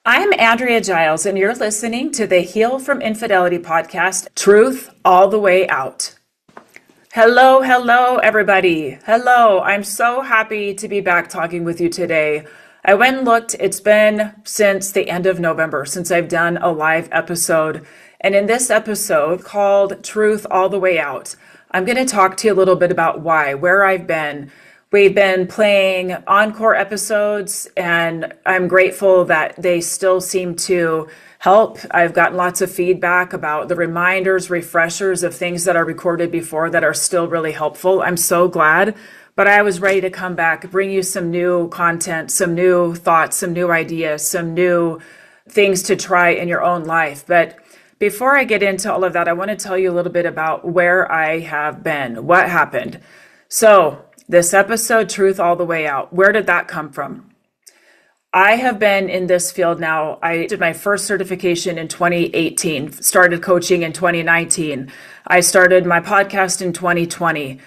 I'm Andrea Giles, and you're listening to the Heal from Infidelity podcast, Truth All the Way Out. Hello, everybody. Hello. I'm so happy to be back talking with you today. I went and looked. It's been since the end of November since I've done a live episode. And in this episode called Truth All the Way Out, I'm going to talk to you a little bit about where I've been. We've been playing encore episodes, and I'm grateful that they still seem to help. I've gotten lots of feedback about the reminders, refreshers of things that are recorded before that are still really helpful. I'm so glad. But I was ready to come back, bring you some new content, some new thoughts, some new ideas, some new things to try in your own life. But before I get into all of that, I want to tell you a little bit about where I have been, what happened. So this episode, Truth All the Way Out, where did that come from? I have been in this field now. I did my first certification in 2018, started coaching in 2019. I started my podcast in 2020.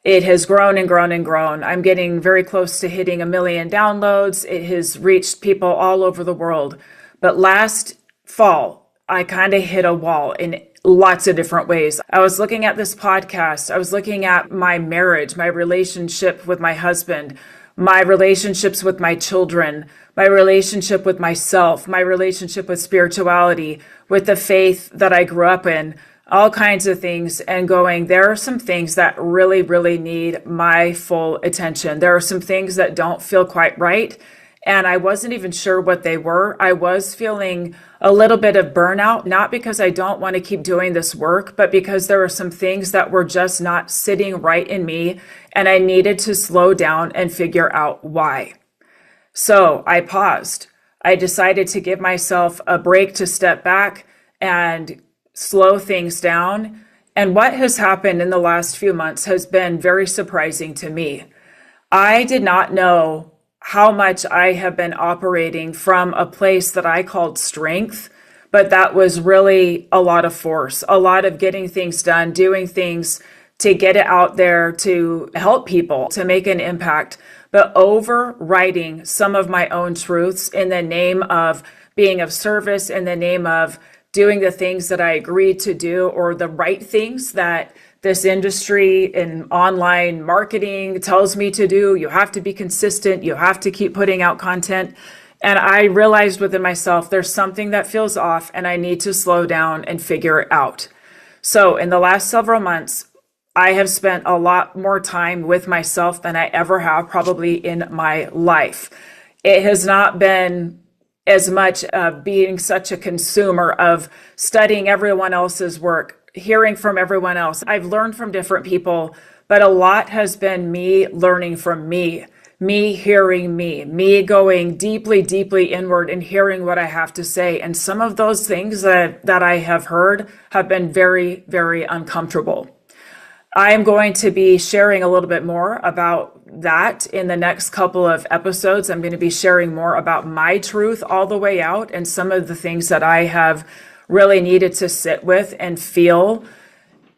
It has grown and grown and grown. I'm getting very close to hitting 1 million downloads. It has reached people all over the world. But last fall, I kind of hit a wall in lots of different ways. I was looking at this podcast. I was looking at my marriage, my relationship with my husband, my relationships with my children, my relationship with myself, my relationship with spirituality, with the faith that I grew up in, all kinds of things, and going, there are some things that really, really need my full attention. There are some things that don't feel quite right. And I wasn't even sure what they were. I was feeling a little bit of burnout, not because I don't want to keep doing this work, but because there were some things that were just not sitting right in me, and I needed to slow down and figure out why. So I paused. I decided to give myself a break, to step back and slow things down. And what has happened in the last few months has been very surprising to me. I did not know how much I have been operating from a place that I called strength, but that was really a lot of force, a lot of getting things done, doing things to get it out there, to help people, to make an impact, but overriding some of my own truths in the name of being of service, in the name of doing the things that I agreed to do, or the right things that this industry in online marketing tells me to do. You have to be consistent. You have to keep putting out content. And I realized within myself, there's something that feels off, and I need to slow down and figure it out. So in the last several months, I have spent a lot more time with myself than I ever have probably in my life. It has not been as much being such a consumer of studying everyone else's work, hearing from everyone else. I've learned from different people, but a lot has been me learning from me hearing me going deeply, deeply inward and hearing what I have to say. And some of those things that I have heard have been very, very uncomfortable. I am going to be sharing a little bit more about that in the next couple of episodes. I'm going to be sharing more about my truth all the way out and some of the things that I have really needed to sit with and feel.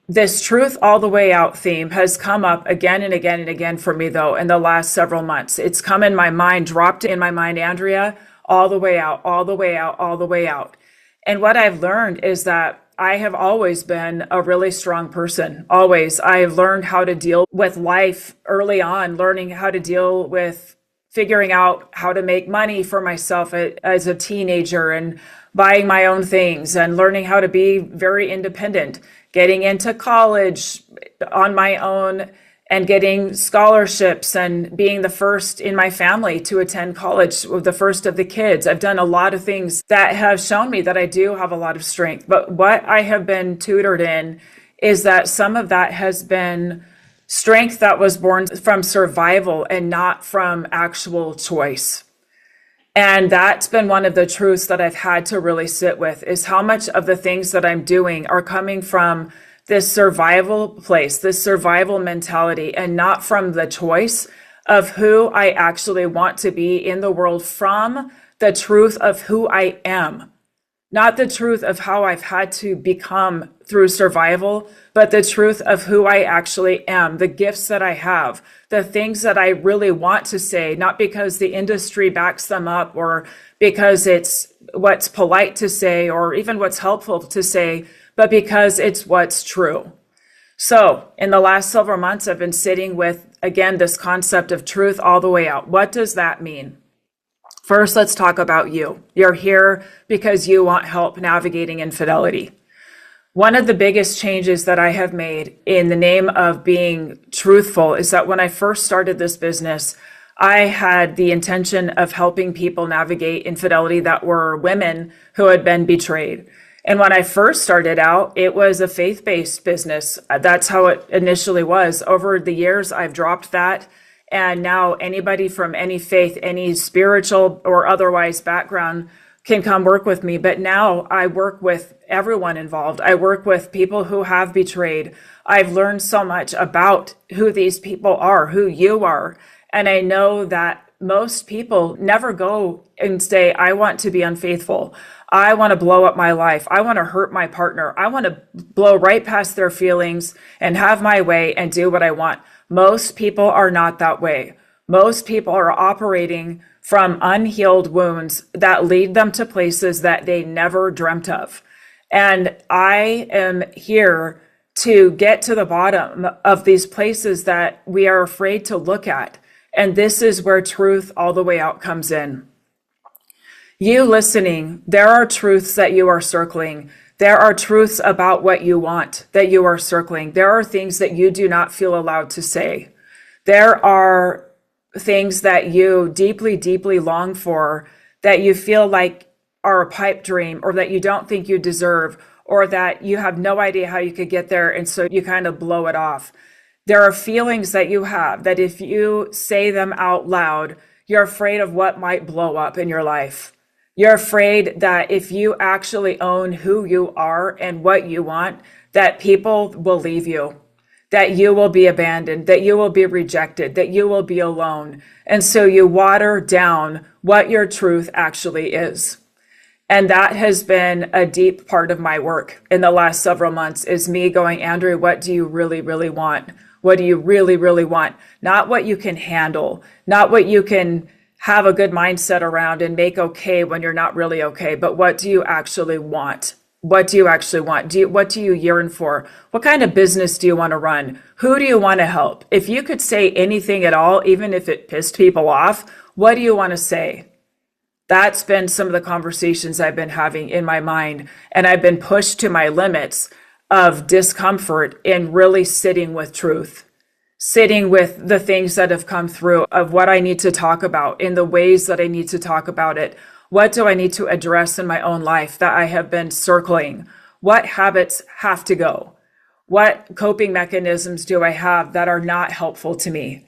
This truth all the way out theme has come up again and again and again for me, though, in the last several months. It's come in my mind, dropped in my mind, Andrea, all the way out, all the way out, all the way out. And what I've learned is that I have always been a really strong person. Always. I've learned how to deal with life early on, learning how to deal with figuring out how to make money for myself as a teenager and buying my own things and learning how to be very independent, getting into college on my own and getting scholarships and being the first in my family to attend college, the first of the kids. I've done a lot of things that have shown me that I do have a lot of strength. But what I have been tutored in is that some of that has been strength that was born from survival and not from actual choice. And that's been one of the truths that I've had to really sit with, is how much of the things that I'm doing are coming from this survival place, this survival mentality, and not from the choice of who I actually want to be in the world, from the truth of who I am. Not the truth of how I've had to become through survival, but the truth of who I actually am, the gifts that I have, the things that I really want to say, not because the industry backs them up or because it's what's polite to say or even what's helpful to say, but because it's what's true. So in the last several months, I've been sitting with, again, this concept of truth all the way out. What does that mean? First, let's talk about you. You're here because you want help navigating infidelity. One of the biggest changes that I have made in the name of being truthful is that when I first started this business, I had the intention of helping people navigate infidelity that were women who had been betrayed. And when I first started out, it was a faith-based business. That's how it initially was. Over the years, I've dropped that. And now anybody from any faith, any spiritual or otherwise background can come work with me. But now I work with everyone involved. I work with people who have betrayed. I've learned so much about who these people are, who you are. And I know that most people never go and say, I want to be unfaithful. I want to blow up my life. I want to hurt my partner. I want to blow right past their feelings and have my way and do what I want. Most people are not that way. Most people are operating from unhealed wounds that lead them to places that they never dreamt of. And I am here to get to the bottom of these places that we are afraid to look at. And this is where truth all the way out comes in. You listening, there are truths that you are circling. There are truths about what you want that you are circling. There are things that you do not feel allowed to say. There are things that you deeply, deeply long for that you feel like are a pipe dream or that you don't think you deserve or that you have no idea how you could get there. And so you kind of blow it off. There are feelings that you have that if you say them out loud, you're afraid of what might blow up in your life. You're afraid that if you actually own who you are and what you want, that people will leave you, that you will be abandoned, that you will be rejected, that you will be alone. And so you water down what your truth actually is. And that has been a deep part of my work in the last several months is me going, Andrea, what do you really, really want? What do you really, really want? Not what you can handle, not what you can have a good mindset around and make okay when you're not really okay, but what do you actually want? What do you actually want? What do you yearn for? What kind of business do you want to run? Who do you want to help? If you could say anything at all, even if it pissed people off, what do you want to say? That's been some of the conversations I've been having in my mind, and I've been pushed to my limits of discomfort in really sitting with truth, sitting with the things that have come through of what I need to talk about in the ways that I need to talk about it. What do I need to address in my own life that I have been circling? What habits have to go? What coping mechanisms do I have that are not helpful to me?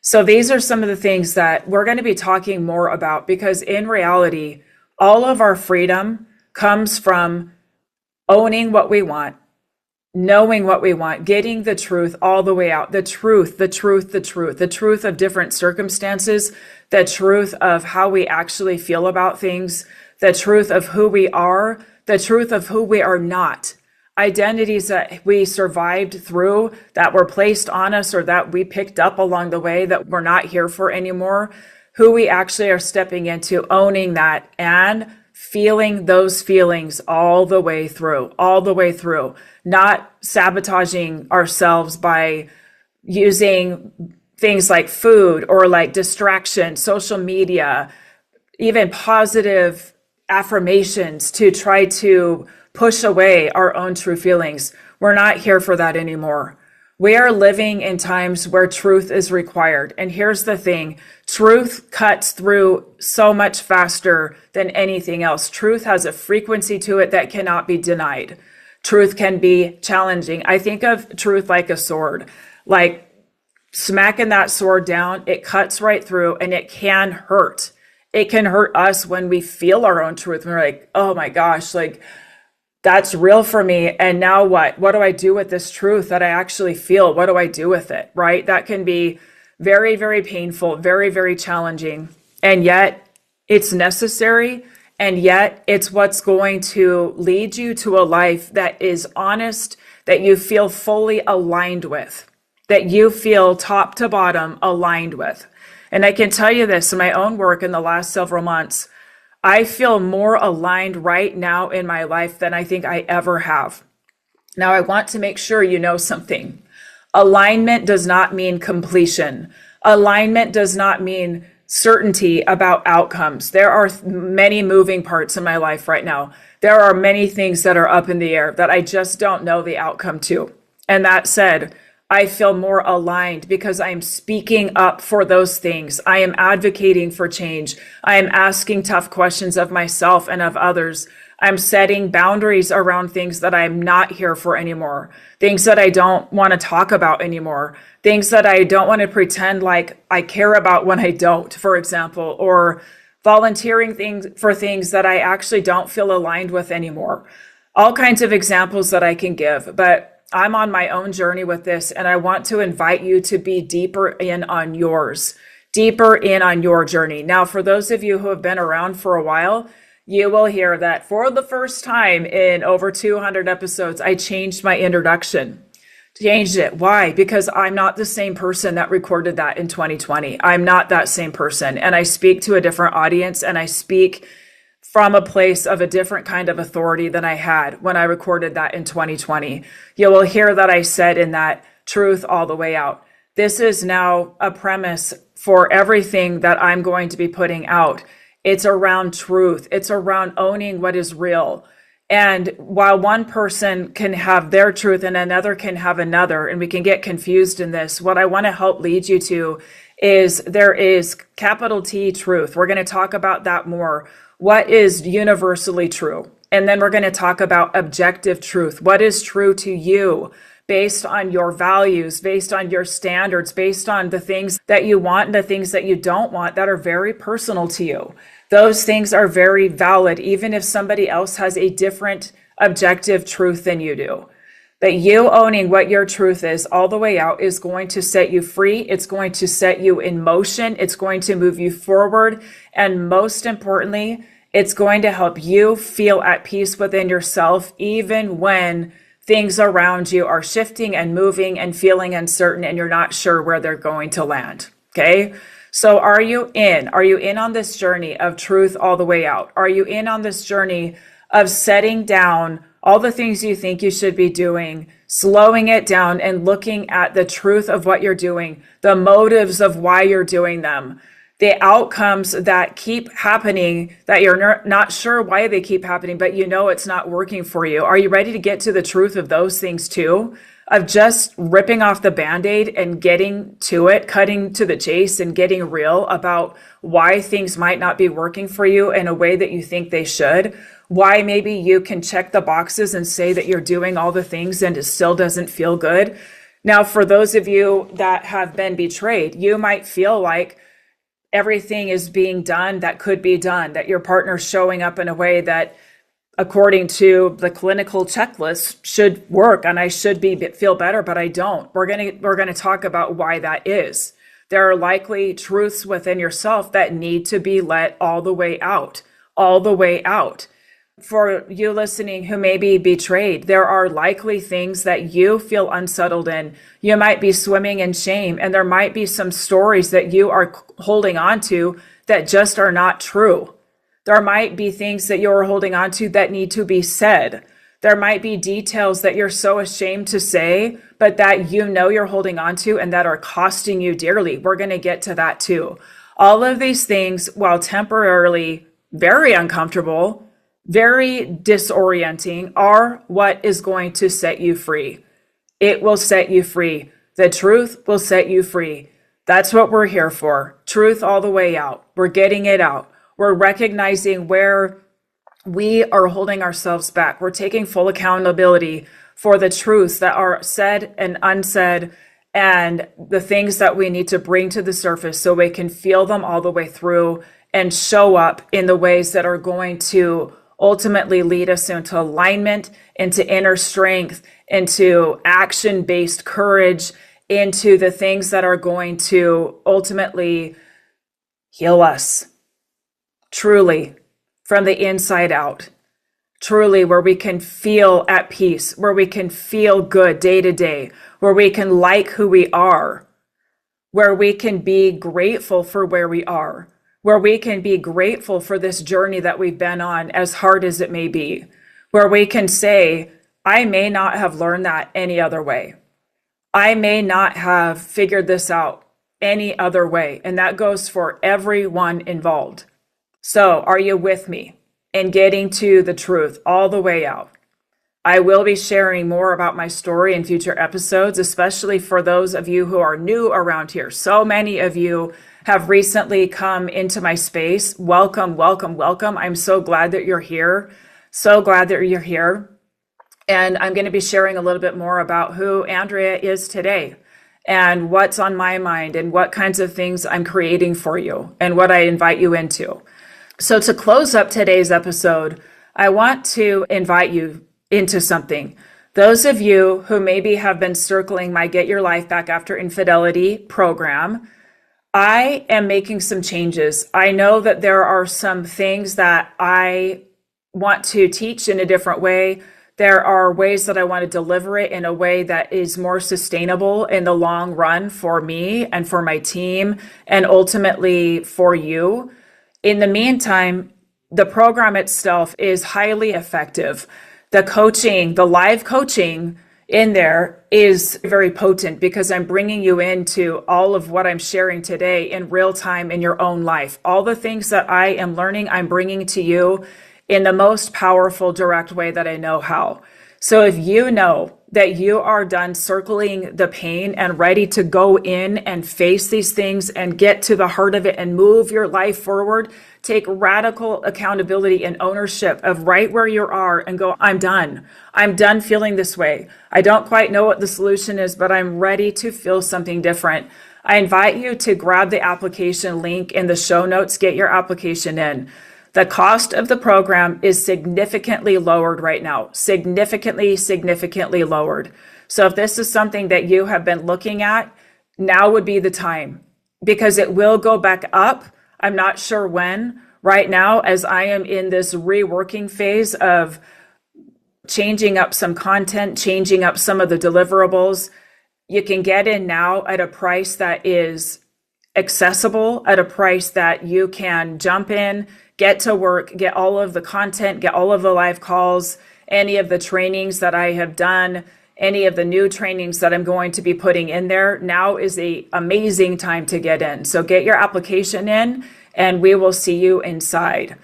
So these are some of the things that we're going to be talking more about because in reality, all of our freedom comes from owning what we want, knowing what we want, getting the truth all the way out, the truth of different circumstances, the truth of how we actually feel about things, the truth of who we are, the truth of who we are not, identities that we survived through that were placed on us or that we picked up along the way that we're not here for anymore, who we actually are stepping into, owning that and feeling those feelings all the way through, not sabotaging ourselves by using things like food or like distraction, social media, even positive affirmations to try to push away our own true feelings. We're not here for that anymore. We are living in times where truth is required. And here's the thing, truth cuts through so much faster than anything else. Truth has a frequency to it that cannot be denied. Truth can be challenging. I think of truth like a sword, like smacking that sword down, it cuts right through and it can hurt. It can hurt us when we feel our own truth. We're like, oh my gosh, like that's real for me. And now what? What do I do with this truth that I actually feel? What do I do with it? Right? That can be very, very painful, very, very challenging. And yet it's necessary. And yet it's what's going to lead you to a life that is honest, that you feel fully aligned with, that you feel top to bottom aligned with. And I can tell you this in my own work in the last several months, I feel more aligned right now in my life than I think I ever have. Now, I want to make sure you know something. Alignment does not mean completion. Alignment does not mean certainty about outcomes. There are many moving parts in my life right now. There are many things that are up in the air that I just don't know the outcome to. And that said, I feel more aligned because I am speaking up for those things. I am advocating for change. I am asking tough questions of myself and of others. I'm setting boundaries around things that I'm not here for anymore, things that I don't want to talk about anymore, things that I don't want to pretend like I care about when I don't, for example, or volunteering for things that I actually don't feel aligned with anymore. All kinds of examples that I can give, but I'm on my own journey with this, and I want to invite you to be deeper in on yours, deeper in on your journey. Now, for those of you who have been around for a while, you will hear that for the first time in over 200 episodes, I changed my introduction. Changed it. Why? Because I'm not the same person that recorded that in 2020. I'm not that same person. And I speak to a different audience, and I speak from a place of a different kind of authority than I had when I recorded that in 2020. You will hear that I said in that truth all the way out. This is now a premise for everything that I'm going to be putting out. It's around truth. It's around owning what is real. And while one person can have their truth and another can have another, and we can get confused in this, what I want to help lead you to is there is capital T truth. We're going to talk about that more. What is universally true? And then we're going to talk about objective truth. What is true to you based on your values, based on your standards, based on the things that you want and the things that you don't want that are very personal to you. Those things are very valid, even if somebody else has a different objective truth than you do. That you owning what your truth is all the way out is going to set you free. It's going to set you in motion. It's going to move you forward. And most importantly, it's going to help you feel at peace within yourself, even when things around you are shifting and moving and feeling uncertain and you're not sure where they're going to land. Okay? So are you in? Are you in on this journey of truth all the way out? Are you in on this journey of setting down all the things you think you should be doing, slowing it down and looking at the truth of what you're doing, the motives of why you're doing them, the outcomes that keep happening that you're not sure why they keep happening, but you know it's not working for you? Are you ready to get to the truth of those things too? Of just ripping off the Band-Aid and getting to it, cutting to the chase and getting real about why things might not be working for you in a way that you think they should? Why maybe you can check the boxes and say that you're doing all the things and it still doesn't feel good? Now, for those of you that have been betrayed, you might feel like everything is being done that could be done, that your partner's showing up in a way that, according to the clinical checklist, should work, and I should feel better, but I don't. We're gonna talk about why that is. There are likely truths within yourself that need to be let all the way out, all the way out. For you listening who may be betrayed, there are likely things that you feel unsettled in. You might be swimming in shame, and there might be some stories that you are holding on to that just are not true. There might be things that you're holding on to that need to be said. There might be details that you're so ashamed to say, but that you know you're holding on to and that are costing you dearly. We're going to get to that too. All of these things, while temporarily very uncomfortable, very disorienting, are what is going to set you free. It will set you free. The truth will set you free. That's what we're here for. Truth all the way out. We're getting it out. We're recognizing where we are holding ourselves back. We're taking full accountability for the truths that are said and unsaid and the things that we need to bring to the surface so we can feel them all the way through and show up in the ways that are going to ultimately lead us into alignment, into inner strength, into action-based courage, into the things that are going to ultimately heal us. Truly, from the inside out. Truly, where we can feel at peace, where we can feel good day to day, where we can like who we are, where we can be grateful for where we are, where we can be grateful for this journey that we've been on, as hard as it may be, where we can say, I may not have learned that any other way. I may not have figured this out any other way. And that goes for everyone involved. So are you with me in getting to the truth all the way out? I will be sharing more about my story in future episodes, especially for those of you who are new around here. So many of you have recently come into my space. Welcome, welcome, welcome. I'm so glad that you're here. So glad that you're here. And I'm going to be sharing a little bit more about who Andrea is today and what's on my mind and what kinds of things I'm creating for you and what I invite you into. So to close up today's episode, I want to invite you into something. Those of you who maybe have been circling my Get Your Life Back After Infidelity program, I am making some changes. I know that there are some things that I want to teach in a different way. There are ways that I want to deliver it in a way that is more sustainable in the long run for me and for my team and ultimately for you. In the meantime, the program itself is highly effective. The coaching, the live coaching in there is very potent because I'm bringing you into all of what I'm sharing today in real time in your own life. All the things that I am learning, I'm bringing to you in the most powerful, direct way that I know how. So if you know that you are done circling the pain and ready to go in and face these things and get to the heart of it and move your life forward, take radical accountability and ownership of right where you are and go, I'm done. I'm done feeling this way. I don't quite know what the solution is, but I'm ready to feel something different. I invite you to grab the application link in the show notes, get your application in. The cost of the program is significantly lowered right now, significantly lowered. So if this is something that you have been looking at, now would be the time because it will go back up. I'm not sure when. Right now, as I am in this reworking phase of changing up some content, changing up some of the deliverables, you can get in now at a price that is accessible, at a price that you can jump in, get to work, get all of the content, get all of the live calls, any of the trainings that I have done, any of the new trainings that I'm going to be putting in there. Now is an amazing time to get in. So get your application in and we will see you inside.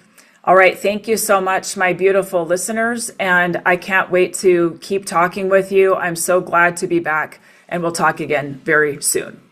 All right. Thank you so much, my beautiful listeners. And I can't wait to keep talking with you. I'm so glad to be back and we'll talk again very soon.